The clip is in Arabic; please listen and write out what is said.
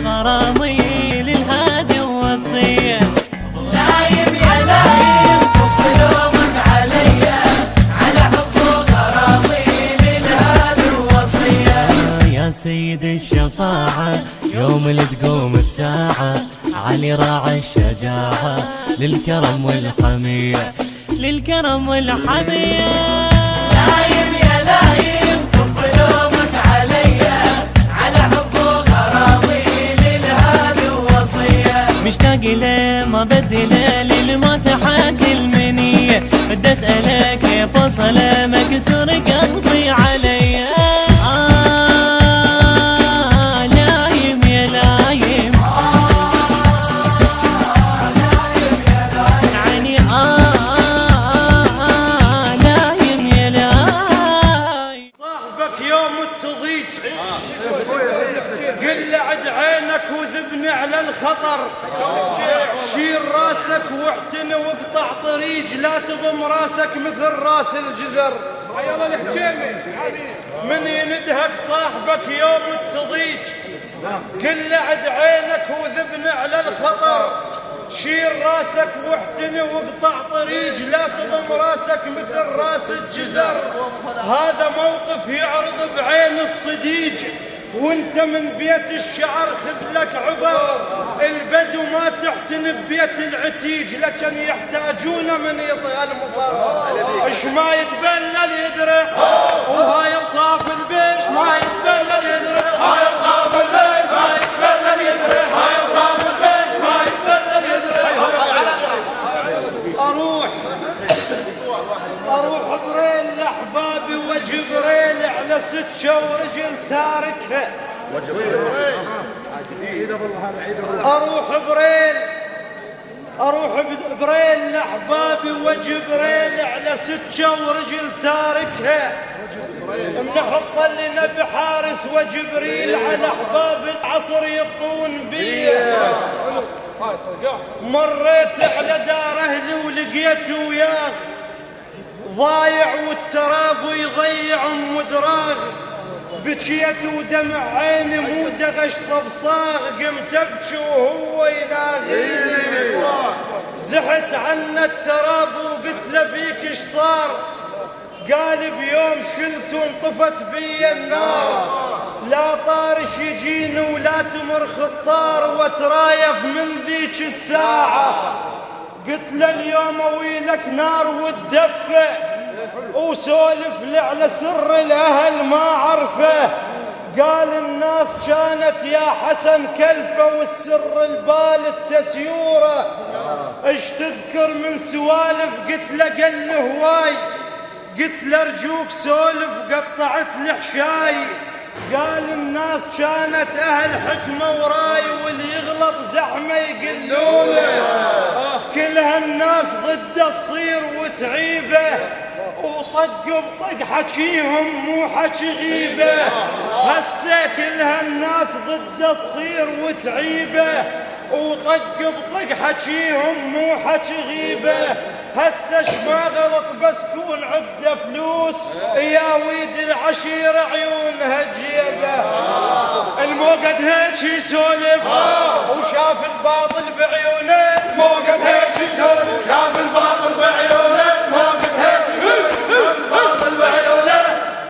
غرامي للهادي وصية. نايم يا نايم كف لومك عليا على حب وغرامي للهادي وصية. يا سيد الشفاعة يوم اللي تقوم الساعة علي راعى الشجاعة للكرم والحمية للكرم والحمية. نايم يا نايم كف لومك عليا على حب وغرامي للهادي وصية. مشتاق له ما بدي له للموت حق المنية. بدي اسألك يا فصل مكسور قلبي علي. نايم يا نايم عني نايم يا نايم. صاحبك يوم التضيج قل عد عينك وذبني على الخطر. شيل راسك واعتني واقطع طريق لا تضم راسك مثل راس الجزر. من يندهك صاحبك يوم التضيج قل عد عينك وذبني على الخطر. شيل راسك واحتني واقطع طريق لا تضم راسك مثل راس الجزر. هذا موقف يعرض بعين الصديج وانت من بيت الشعر خذ لك عبر. البدو ما تحتني ببيت العتيج لكن يحتاجون من يطغى المطر. اش ما يتبلل يدري وهاي صاف البيش ما يتبلل يدري. هاي صاف البيش ما يتبلل يدري. هاي صاف البيش ما يتبلل يدري. اروح بريل لاحبابي وجبريل على سكه ورجل تاركها. اروح بريل لاحبابي وجبريل على سكه ورجل تاركها. نحط لنا بحارس وجبريل على احباب العصر يطون بيه. مريت على دار اهلي ولقيت وياه ضايع والتراب يضيع مدراغ. بكيت ودمع عيني مو دغش صبصاغ. قمت ابكي وهو يلاغيني. زحت عنا التراب وقلت له بيك ايش صار. قال بيوم شلت وانطفت بي النار. لا طارش يجيني ولا تمر خطار وترايف من ذيك الساعة. قلت له اليوم اويلك نار وتدفى وسولف لي على سر الاهل ما عرفه. قال الناس كانت يا حسن كلفه والسر البال التسيوره. ايش تذكر من سوالف قلت له قال له هواي. قلت له ارجوك سولف قطعت لي حشاي. قال الناس كانت اهل حكمه وراي واللي يغلط زحمه يقلونه. كل هالناس ضده تصير وتعيبه وطق بطق حكيهم مو حكي غيبه. هسه كل هالناس ضده تصير وتعيبه وطق بطق حكيهم مو حكي غيبه. هسه شما غلط بس كون عده فلوس يا ويد العشيره عيونها جيبه. الموقد هيك يسولف وشاف الباطل بعيونه. موقد